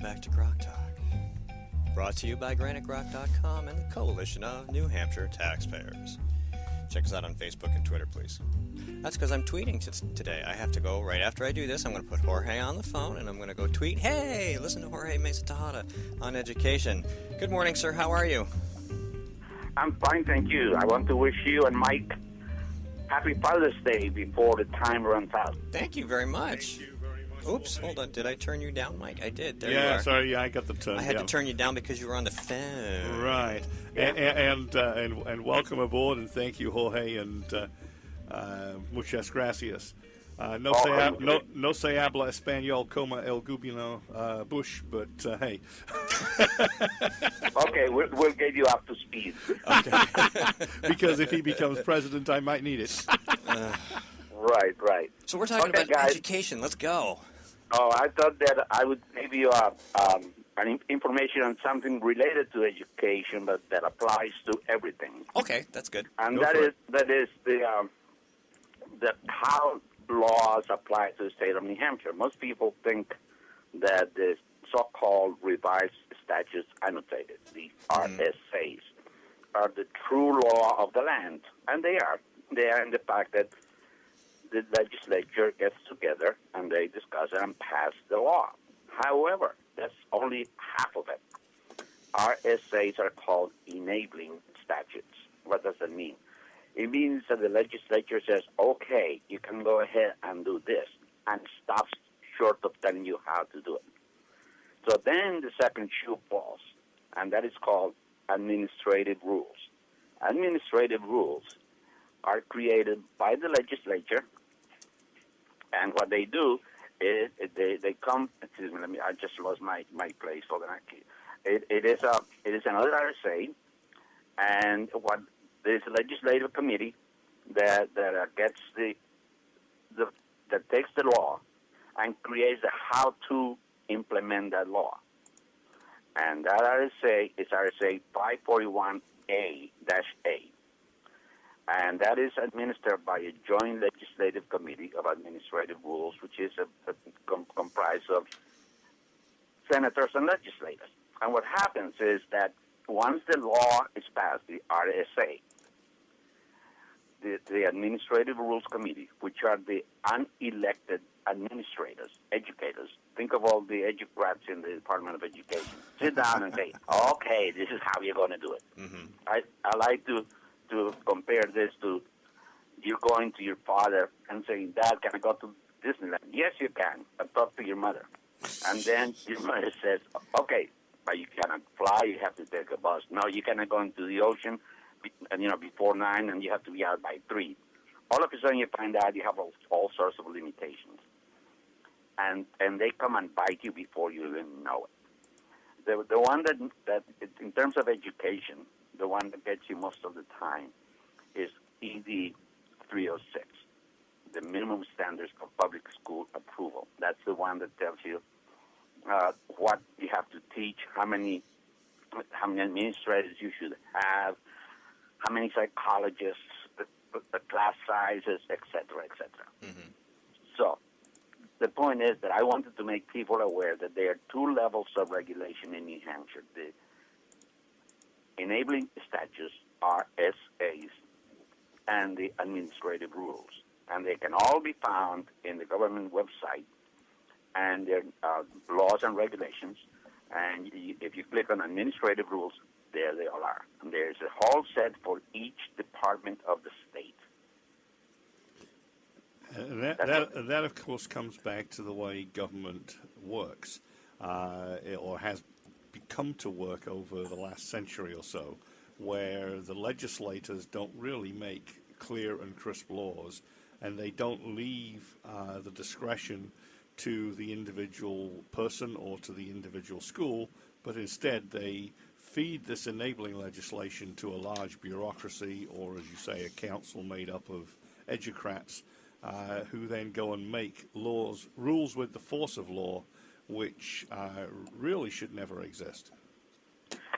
back to Grok Talk. Brought to you by GraniteGrok.com and the Coalition of New Hampshire Taxpayers. Check us out on Facebook and Twitter, please. That's because I'm tweeting today. I have to go right after I do this. I'm going to put Jorge on the phone, and I'm going to go tweet, hey, listen to Jorge Mesa-Tejada on education. Good morning, sir. How are you? I'm fine, thank you. I want to wish you and Mike happy Father's Day before the time runs out. Thank you very much. Oops, hold on. Did I turn you down, Mike? I did. There you Yeah, are. sorry. Yeah, I got the turn. I had to turn you down because you were on the phone. Right. And welcome aboard, and thank you, Jorge, and muchas gracias. No se habla español como el gobierno Bush, but hey. Okay, we'll get you up to speed. Okay. Because if he becomes president, I might need it. Right. So we're talking about guys. education. Let's go. Oh, I thought that I would give you information on something related to education, but that applies to everything. Okay, that's good. And Go that is the how laws apply to the state of New Hampshire. Most people think that the so-called revised statutes annotated, the RSAs, are the true law of the land, and they are. They are in the fact that the legislature gets together and they discuss it and pass the law. However, that's only half of it. RSAs are called enabling statutes. What does that mean? It means that the legislature says, okay, you can go ahead and do this, and stops short of telling you how to do it. So then the second shoe falls, and that is called administrative rules. Administrative rules are created by the legislature, and what they do is they come. Excuse me, I just lost my place. Hold on. It is another RSA, and what there's a legislative committee that gets that takes the law and creates the how to implement that law. And that RSA is RSA 541A-A. And that is administered by a joint legislative committee of administrative rules, which is comprised of senators and legislators. And what happens is that once the law is passed, the RSA, the Administrative Rules Committee, which are the unelected administrators, educators, think of all the educrats in the Department of Education, sit down and say, okay, this is how you're going to do it. Mm-hmm. I like to compare this to you going to your father and saying, Dad, can I go to Disneyland? Yes, you can, but talk to your mother. And then your mother says, okay, but you cannot fly, you have to take a bus. No, you cannot go into the ocean before 9, and you have to be out by 3. All of a sudden you find out you have all sorts of limitations. And they come and bite you before you even know it. The one that in terms of education, the one that gets you most of the time is ED 306, the minimum standards for public school approval. That's the one that tells you what you have to teach, how many administrators you should have, how many psychologists, the class sizes, et cetera, et cetera. Mm-hmm. So the point is that I wanted to make people aware that there are two levels of regulation in New Hampshire. The enabling statutes, RSAs, and the administrative rules. And they can all be found in the government website, and their laws and regulations. And if you click on administrative rules, there they all are. And there's a whole set for each department of the state. And that, of course, comes back to the way government works, or has come to work over the last century or so, where the legislators don't really make clear and crisp laws, and they don't leave the discretion to the individual person or to the individual school, but instead they feed this enabling legislation to a large bureaucracy, or as you say, a council made up of educrats, who then go and make rules with the force of law, which really should never exist.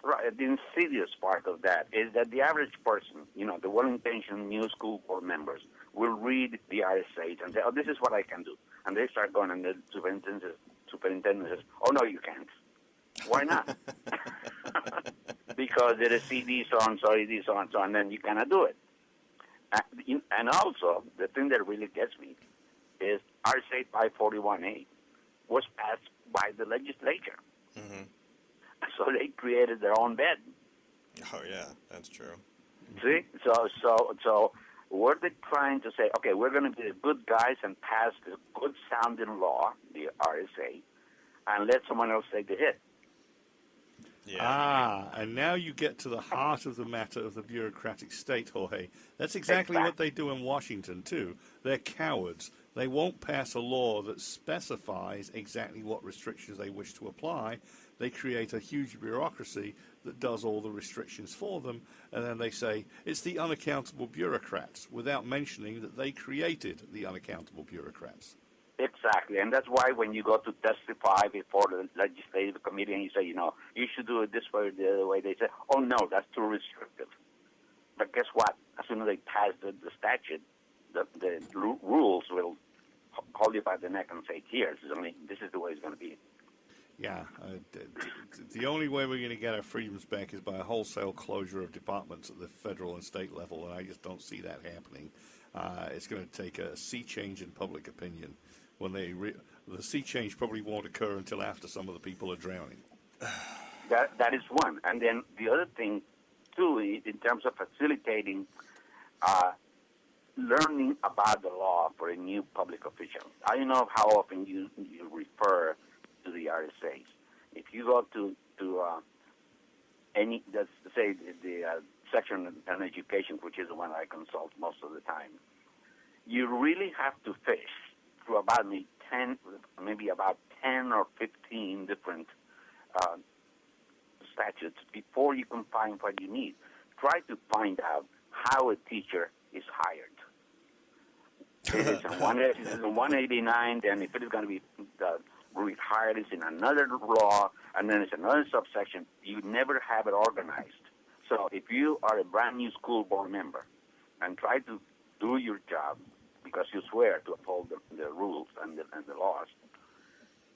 Right. The insidious part of that is that the average person, the well-intentioned new school board members, will read the RSAs and say, oh, this is what I can do. And they start going, and the superintendent says, oh, no, you can't. Why not? Because it is CD so-and-so, it is so-and-so, and then you cannot do it. And also, the thing that really gets me is RSA 541A was passed by the legislature. Mm-hmm. So they created their own bed. Oh, yeah, that's true. See? So were they trying to say, okay, we're going to be the good guys and pass the good-sounding law, the RSA, and let someone else take the hit? Yeah. And now you get to the heart of the matter of the bureaucratic state, Jorge. That's exactly what they do in Washington, too. They're cowards. They won't pass a law that specifies exactly what restrictions they wish to apply. They create a huge bureaucracy that does all the restrictions for them, and then they say it's the unaccountable bureaucrats, without mentioning that they created the unaccountable bureaucrats. Exactly, and that's why when you go to testify before the legislative committee and you say, you should do it this way or the other way, they say, oh, no, that's too restrictive. But guess what? As soon as they pass the statute, the rules will hold you by the neck and say, here, this is the way it's going to be. Yeah, the only way we're going to get our freedoms back is by a wholesale closure of departments at the federal and state level, and I just don't see that happening. It's going to take a sea change in public opinion. The sea change probably won't occur until after some of the people are drowning. That is one. And then the other thing, too, in terms of facilitating learning about the law for a new public official. I don't know how often you refer to the RSAs. If you go to any, let's say, the section on education, which is the one I consult most of the time, you really have to fish through about maybe about 10 or 15 different statutes before you can find what you need. Try to find out how a teacher is hired. If it's in 189, then if it is going to be rehired, it's in another law, and then it's another subsection. You never have it organized. So if you are a brand new school board member and try to do your job because you swear to uphold the rules and the laws,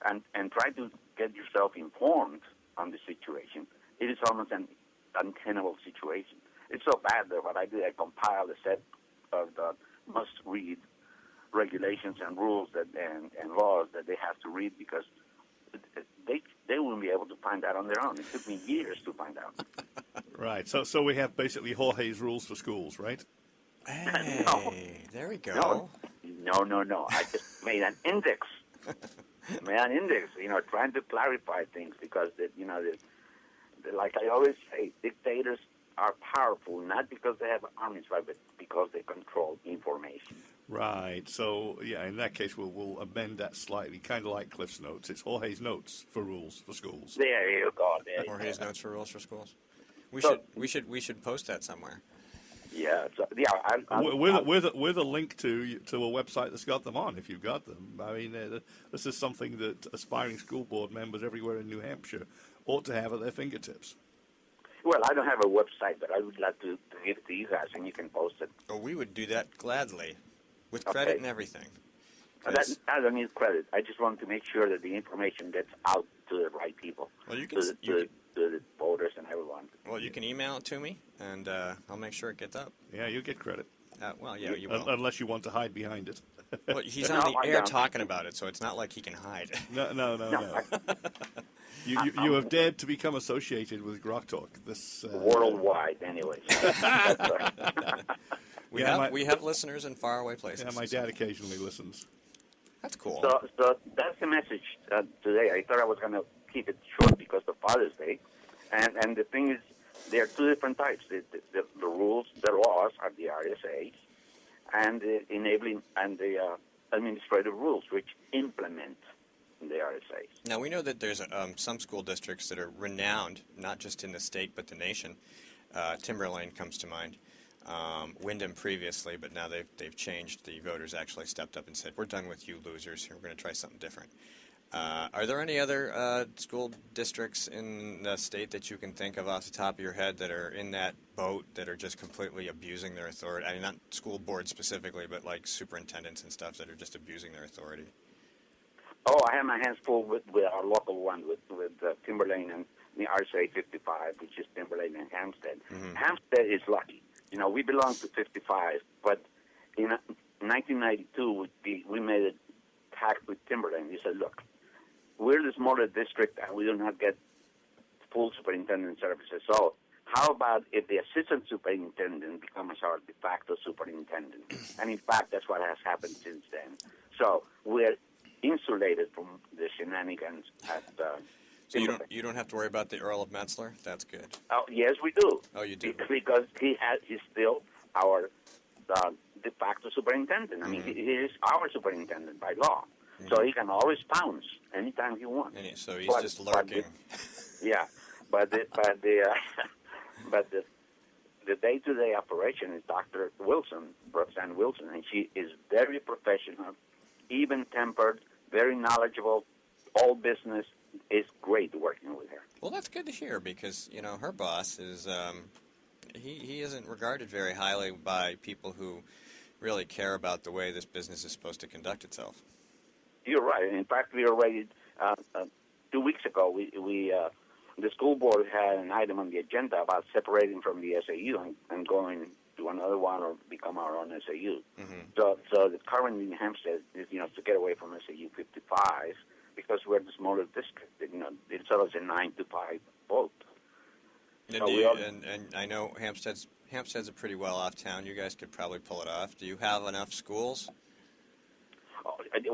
and try to get yourself informed on the situation, it is almost an untenable situation. It's so bad that what I did, I compiled a set of the must-read regulations and rules and laws that they have to read because they wouldn't be able to find that on their own. It took me years to find out. Right. So we have basically Jorge's rules for schools, right? Hey, No. There we go. No. I just made an index. Trying to clarify things because, like I always say, dictators are powerful not because they have armies, right, but because they control information. Right. So, yeah, in that case, we'll amend that slightly, kind of like Cliff's Notes. It's Jorge's Notes for rules for schools. There you go. Jorge's Notes for Rules for Schools. We should post that somewhere. Yeah. So, with a link to a website that's got them on, if you've got them. I mean, this is something that aspiring school board members everywhere in New Hampshire ought to have at their fingertips. Well, I don't have a website, but I would like to give it to you guys, and you can post it. Oh, we would do that gladly, with credit and everything. I don't need credit. I just want to make sure that the information gets out to the right people, well, you can, to the voters and everyone. Well, you can email it to me, and I'll make sure it gets up. Yeah, you'll get credit. Well, yeah, you will. Unless you want to hide behind it. Well, he's on the air talking about it, so it's not like he can hide. No. You have dared to become associated with Grok Talk. This worldwide, anyway. We have listeners in faraway places. Yeah, my dad occasionally listens. That's cool. So that's the message today. I thought I was going to keep it short because of Father's Day, and the thing is, there are two different types. The rules, the laws are the RSA, and the enabling and the administrative rules, which implement the RSA. Now, we know that there's some school districts that are renowned, not just in the state but the nation. Timberlane comes to mind. Wyndham previously, but now they've changed. The voters actually stepped up and said, we're done with you losers. We're going to try something different. Are there any other school districts in the state that you can think of off the top of your head that are in that boat that are just completely abusing their authority? I mean, not school boards specifically, but like superintendents and stuff that are just abusing their authority. Oh, I have my hands full with our local one, with Timberlane and the RCA 55, which is Timberlane and Hampstead. Mm-hmm. Hampstead is lucky. You know, we belong to 55, but in 1992, we made a pact with Timberlane. We said, look, we're the smaller district, and we do not get full superintendent services. So how about if the assistant superintendent becomes our de facto superintendent? And in fact, that's what has happened since then. So we're insulated from the shenanigans at So you don't have to worry about the Earl of Metzler? That's good. Oh, yes, we do. Oh, you do? Because he's still our de facto superintendent. I mean, he is our superintendent by law. Mm-hmm. So he can always pounce anytime he wants. So he's just lurking. But the day-to-day operation is Dr. Wilson, Roxanne Wilson, and she is very professional, even-tempered, very knowledgeable, all business. It's great working with her. Well, that's good to hear because, you know, her boss is, he isn't regarded very highly by people who really care about the way this business is supposed to conduct itself. You're right. In fact, we already, 2 weeks ago, we the school board had an item on the agenda about separating from the SAU and going to another one or become our own SAU. Mm-hmm. So the current in Hampstead is, you know, to get away from SAU 55 because we're the smaller district. You know, it's always a 9 to 5 vote. And I know Hampstead's a pretty well-off town. You guys could probably pull it off. Do you have enough schools?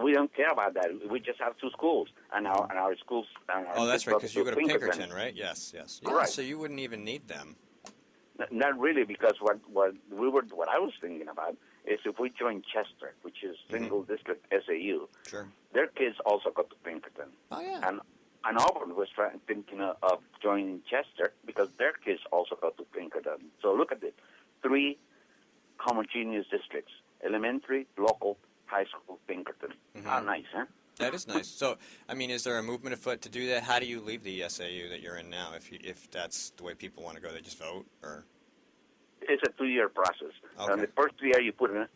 We don't care about that. We just have 2 schools, and our schools. Oh, that's right, because you go to Pinkerton, right? Yes. Yeah, right. So you wouldn't even need them. Not really, because what I was thinking about is if we join Chester, which is single district SAU. Sure. Their kids also go to Pinkerton. Oh yeah. And Auburn was thinking of joining Chester because their kids also go to Pinkerton. So look at it, 3 homogeneous districts: elementary, local, high school, Pinkerton. Mm-hmm. How nice, huh? That is nice. So, I mean, is there a movement afoot to do that? How do you leave the SAU that you're in now? If that's the way people want to go, they just vote, or? It's a 2-year process. Okay. And the first year you put in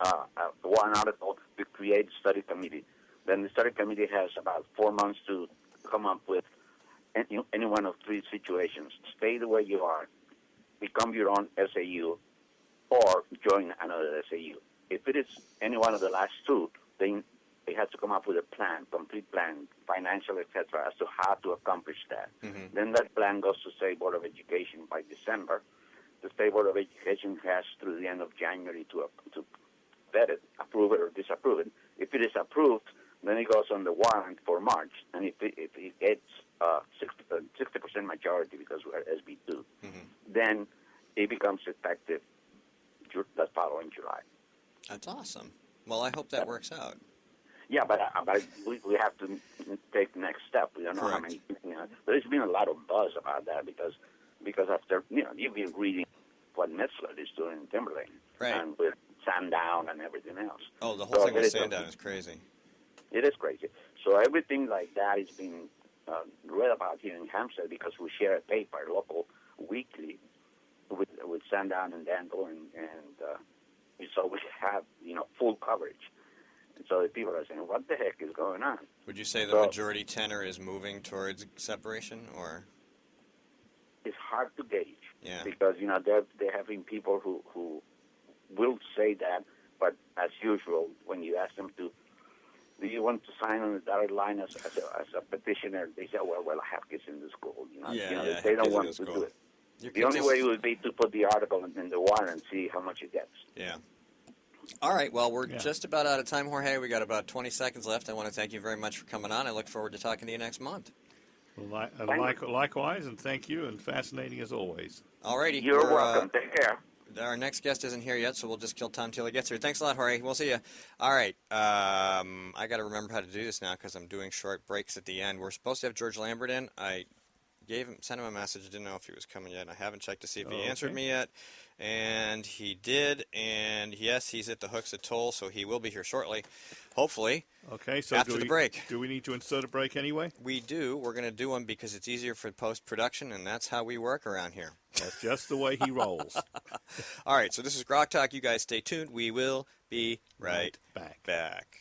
one article to create a study committee. Then the study committee has about 4 months to come up with any one of 3 situations: stay the way you are, become your own SAU, or join another SAU. If it is any one of the last 2, then they have to come up with a plan, complete plan, financial, etc., as to how to accomplish that. Mm-hmm. Then that plan goes to State Board of Education by December. The State Board of Education has through the end of January to vet it, approve it, or disapprove it. If it is approved, then it goes on the warrant for March. And if it gets 60% majority, because we're SB2, then it becomes effective that following July. That's awesome. Well, I hope that works out. Yeah, but we have to take the next step. We don't know how many. You know, there's been a lot of buzz about that because after you've been reading what Metzler is doing in Timberlane, right, and with Sandown and everything else. Oh, the whole thing with Sandown is crazy. It is crazy. So everything like that is being read about here in Hampstead because we share a paper, local weekly, with Sandown and Danville, and so we have full coverage. And so the people are saying, what the heck is going on? Would you say the majority tenor is moving towards separation, or? It's hard to gauge. Yeah. Because, they're having people who will say that, but as usual, when you ask them do you want to sign on the dotted line as a petitioner, they say, well, I have kids in the school. They don't want to do it. The only way would be to put the article in the warrant and see how much it gets. Yeah. All right. Well, we're just about out of time, Jorge. We got about 20 seconds left. I want to thank you very much for coming on. I look forward to talking to you next month. Likewise, and thank you, and fascinating as always. All righty. You're welcome. Take care. Our next guest isn't here yet, so we'll just kill time till he gets here. Thanks a lot, Jorge. We'll see you. All right. I got to remember how to do this now because I'm doing short breaks at the end. We're supposed to have George Lambert in. I sent him a message. I didn't know if he was coming yet. I haven't checked to see if he answered me yet. And he did. And, yes, he's at the Hooks at Toll, so he will be here shortly, hopefully. Okay, so after the break. Do we need to insert a break anyway? We do. We're going to do them because it's easier for post-production, and that's how we work around here. That's just the way he rolls. All right, so this is Grok Talk. You guys stay tuned. We will be right back.